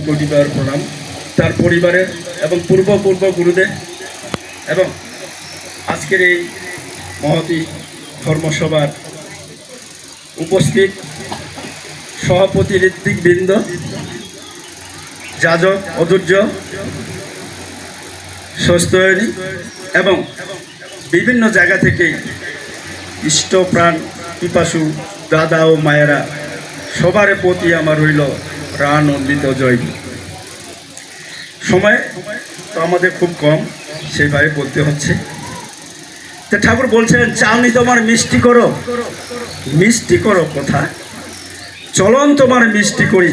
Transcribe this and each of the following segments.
কোটিবার প্রণাম তার পরিবারের এবং পূর্ব গুরুদের এবং আজকের এই মহতী ধর্মসভার উপস্থিত সভাপতি ঋত্বিকবৃন্দ, যাজক অধৈর্য, স্বস্ত্যয়নী এবং বিভিন্ন জায়গা থেকে ইষ্টপ্রাণ পিপাসু দাদা ও মায়েরা, সবার প্রতি আমার রইল প্রাণন্দিত জয়। সময় তো আমাদের খুব কম, সেইভাবে বলতে হচ্ছে। তো ঠাকুর বলছেন, চাওনি তোমার মিষ্টি করো, মিষ্টি করো কথা, চলন তোমার মিষ্টি করি,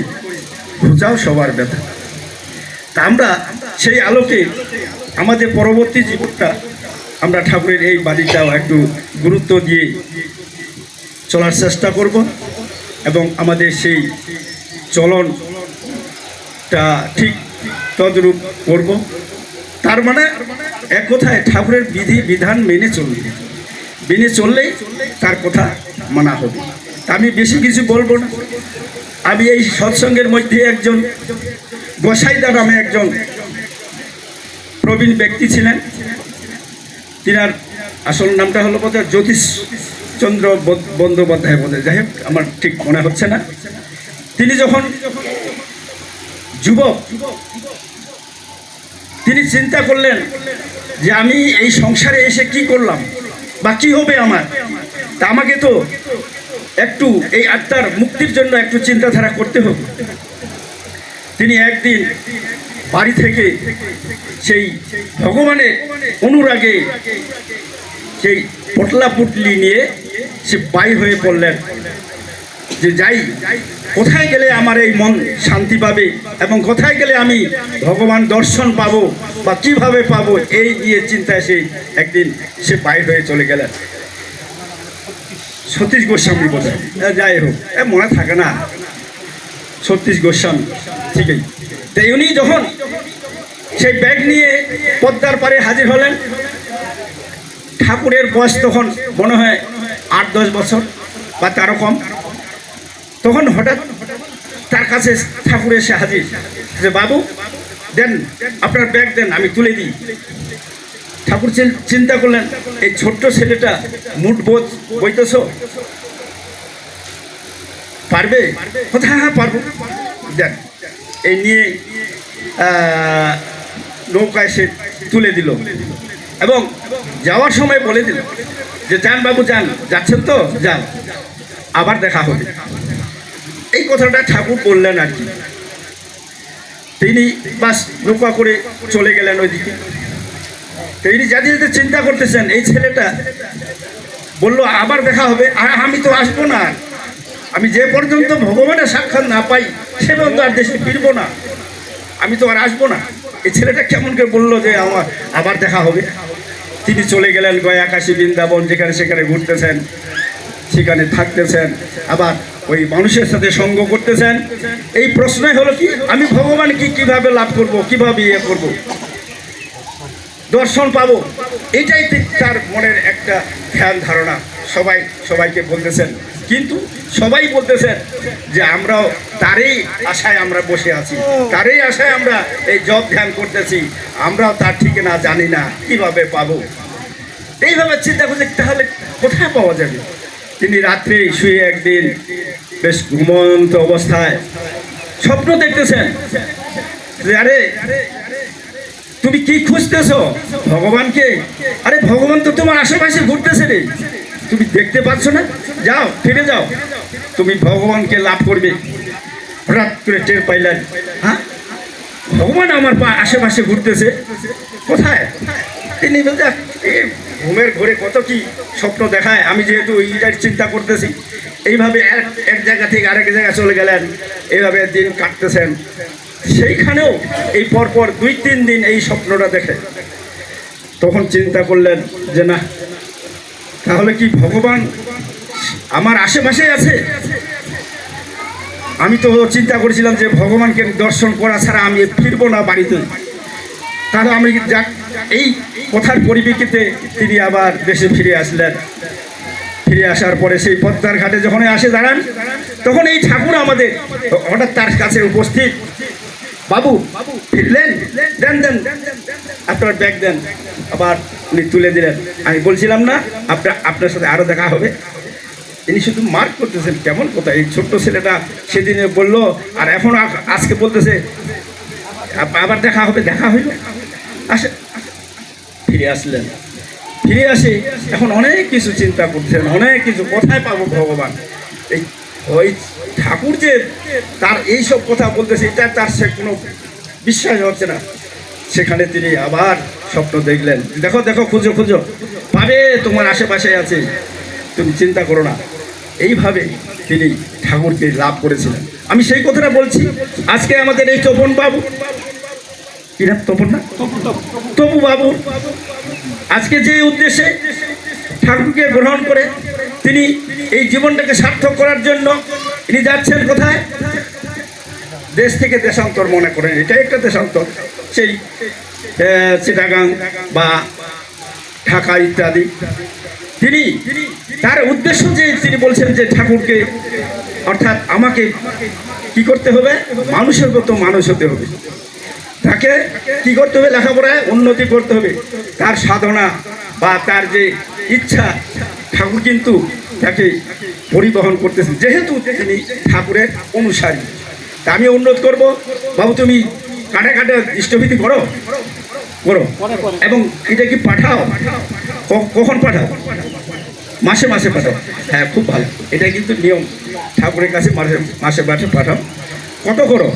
বুঝাও সবার ব্যথা। তা আমরা সেই আলোকে আমাদের পরবর্তী জীবনটা আমরা ঠাকুরের এই বাড়িটাও একটু গুরুত্ব দিয়ে চলার চেষ্টা করব এবং আমাদের সেই চলনটা ঠিক তদ্রূপ করব। তার মানে এক কথায় ঠাকুরের বিধি বিধান মেনে চললেই তার কথা মানা হবে। তা আমি বেশি কিছু বলবো না। আমি এই সৎসঙ্গের মধ্যে একজন গোসাইদা নামে একজন প্রবীণ ব্যক্তি ছিলেন। তিনার আসল নামটা হলো বোধহয় জ্যোতিষচন্দ্র বন্দ্যোপাধ্যায় বোধহয়, যাই হোক আমার ঠিক মনে হচ্ছে না। তিনি যখন যুবক, তিনি চিন্তা করলেন যে আমি এই সংসারে এসে কি করলাম বা কি হবে আমার, তা আমাকে তো একটু এই আত্মার মুক্তির জন্য একটু চিন্তাধারা করতে হবে। তিনি একদিন বাড়ি থেকে সেই ভগবানের অনুরাগে সেই পটলা পুটলি নিয়ে সে বাইর হয়ে পড়লেন যে যাই, কোথায় গেলে আমার এই মন শান্তি পাবে এবং কোথায় গেলে আমি ভগবান দর্শন পাবো বা কিভাবে পাবো, এই নিয়ে চিন্তায় সেই একদিন সে বাইর হয়ে চলে গেলেন। সতীশ গোস্বামী বোধহয়, যাই হোক মনে থাকে না, সতীশ গোস্বামী ঠিকই। তো উনি যখন সেই ব্যাগ নিয়ে পদ্মার পারে হাজির হলেন, ঠাকুরের বয়স তখন মনে হয় 8-10 বছর বা তারও কম। তখন হঠাৎ তার কাছে ঠাকুর এসে হাজির যে বাবু দেন, আপনার ব্যাগ দেন, আমি তুলে দিই। ঠাকুর চিন্তা করলেন, এই ছোট্ট ছেলেটা মুঠ বইতেছ, পারবে? কোথায়? হ্যাঁ পারবো, দেন। এই নিয়ে নৌকায় সে তুলে দিল এবং যাওয়ার সময় বলে দিল যে যান বাবু যান, যাচ্ছেন তো যান, আবার দেখা হবে। এই কথাটা ঠাকুর বললেন আর কি। তিনি বাস নৌকা করে চলে গেলেন ওইদিকে। তিনি যাতে যাতে চিন্তা করতেছেন, এই ছেলেটা বললো আবার দেখা হবে, আর আমি তো আসবো না, আমি যে পর্যন্ত ভগবানের সাক্ষাৎ না পাই সে পর্যন্ত আর দেশে ফিরবো না, আমি তো আর আসবো না। এই ছেলেটা কেমন করে বললো যে আমার আবার দেখা হবে। তিনি চলে গেলেন গয়া, কাশী, বৃন্দাবন, যেখানে সেখানে ঘুরতেছেন, সেখানে থাকতেছেন, আবার ওই মানুষের সাথে সঙ্গ করতেছেন। এই প্রশ্নই হলো কি, আমি ভগবানকে কিভাবে লাভ করব, কিভাবে ইয়ে করব, দর্শন পাবো, এটাই তার মনের একটা ধ্যান ধারণা। সবাইকে বলতেছেন, কিন্তু সবাই বলতেছেন যে আমরাও তারই আশায় আমরা বসে আছি, তারই আশায় আমরা এই জপ ধ্যান করতেছি, আমরাও তার ঠিকানা জানি না, কিভাবে পাবো। এইভাবে চিন্তা করছে, তাহলে কোথায় পাওয়া যাবে? তিনি রাত্রে শুয়ে একদিন বেশ ঘুমন্ত অবস্থায় স্বপ্ন দেখতেছেন যে আরে তুমি কি খুঁজতেছো? ভগবানকে। আরে ভগবান তো তোমার আশেপাশে ঘুরতেছে রে, তুমি দেখতে পাচ্ছ না? যাও, ফিরে যাও, তুমি ভগবানকে লাভ করবে। হঠাৎ করে টের পাইলেন, হ্যাঁ ভগবান আমার আশেপাশে ঘুরতেছে, কোথায়? তিনি বলছেন, ঘুমের ঘরে কত কি স্বপ্ন দেখায়, আমি যেহেতু এইটার চিন্তা করতেছি। এইভাবে এক জায়গা থেকে আরেক জায়গায় চলে গেলেন, এইভাবে দিন কাটতেছেন। সেইখানেও এই পরপর 2-3 দিন এই স্বপ্নটা দেখে। তখন চিন্তা করলেন যে না, তাহলে কি ভগবান আমার আশেপাশে আছে? আমি তো চিন্তা করেছিলাম যে ভগবানকে দর্শন করা ছাড়া আমি ফিরবো না বাড়িতে। তাহলে আমি যাক, এই কথার পরিপ্রেক্ষিতে তিনি আবার দেশে ফিরে আসলেন। ফিরে আসার পরে সেই পদ্মার ঘাটে যখন আসে দাঁড়ান, তখন এই ঠাকুর আমাদের হঠাৎ তার কাছে উপস্থিত। বাবু ফিরলেন, দেন দেন আপনার ব্যাগ দেন। আবার উনি তুলে দিলেন। আমি বলছিলাম না আপনার সাথে আরও দেখা হবে। তিনি শুধু মার্ক করতেছেন কেমন কথা। এই ছোট্ট ছেলেটা সেদিনে বললো, আর এখন আজকে বলতেছে আবার দেখা হবে। দেখা হইল, আসে ফিরে আসলেন। ফিরে আসে এখন অনেক কিছু চিন্তা করছেন, অনেক কিছু কোথায় পাবো ভগবান। এই ওই ঠাকুর যে তার এইসব কথা বলতেছে, এটা তার সে কোনো বিশ্বাস হচ্ছে না। সেখানে তিনি আবার স্বপ্ন দেখলেন, দেখো দেখো খুঁজো খুঁজো, পাবে, তোমার আশেপাশে আছে, তুমি চিন্তা করো না। এইভাবে তিনি ঠাকুরকে লাভ করেছিলেন। আমি সেই কথাটা বলছি। আজকে আমাদের এই তপন বাবু, কি নাম তপন না, তপু বাবু, আজকে যে উদ্দেশ্যে ঠাকুরকে গ্রহণ করে তিনি এই জীবনটাকে সার্থক করার জন্য তিনি যাচ্ছেন কোথায়, দেশ থেকে দেশান্তর মনে করেন, এটা একটা দেশান্তর, সেই চিটাগাং বা ঢাকা ইত্যাদি। তিনি তার উদ্দেশ্য যে তিনি বলছেন যে ঠাকুরকে, অর্থাৎ আমাকে কি করতে হবে, মানুষের মতো মানুষ হতে হবে। তাকে কি করতে হবে, লেখাপড়ায় উন্নতি করতে হবে। তার সাধনা বা তার যে ইচ্ছা, ঠাকুর কিন্তু তাকে পরিবহন করতেছেন, যেহেতু তিনি ঠাকুরের অনুসারী। তা আমি অনুরোধ করবো, বাবু তুমি কাটে কাটে ইষ্টভীতি করো করো, এবং এটা কি পাঠাও, কখন পাঠাও, মাসে মাসে পাঠাও। হ্যাঁ, খুব ভালো, এটা কিন্তু নিয়ম ঠাকুরের কাছে মাসে মাসে মাসে পাঠাও। কত করো?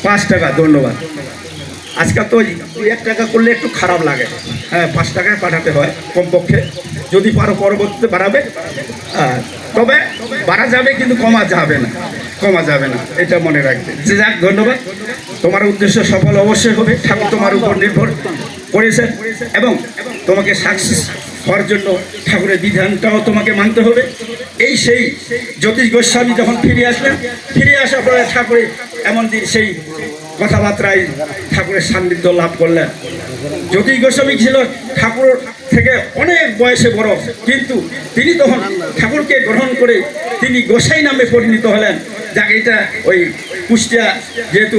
5 টাকা। ধন্যবাদ। আজকাল তো 1 টাকা করলে একটু খারাপ লাগে। হ্যাঁ, 5 টাকায় পাঠাতে হয় কমপক্ষে। যদি পারো পরবর্তীতে বাড়াবে, তবে বাড়া যাবে কিন্তু কমা যাবে না, কমা যাবে না, এটা মনে রাখবে। যে যাক, ধন্যবাদ। তোমার উদ্দেশ্য সফল অবশ্যই হবে। ঠাকুর তোমার উপর নির্ভর করেছেন এবং তোমাকে সাকসেস হওয়ার জন্য ঠাকুরের বিধানটাও তোমাকে মানতে হবে। এই সেই জ্যোতিষ গোস্বামী যখন ফিরে আসলেন, ফিরে আসার পরে ঠাকুরের এমন দিন সেই কথাবার্তায় ঠাকুরের সান্নিধ্য লাভ করলেন। জ্যোতিষ গোস্বামী ছিল ঠাকুর থেকে অনেক বয়সে বড়, কিন্তু তিনি তখন ঠাকুরকে গ্রহণ করে তিনি গোসাই নামে পরিণত হলেন। যাক, এটা ওই কুষ্টিয়া যেহেতু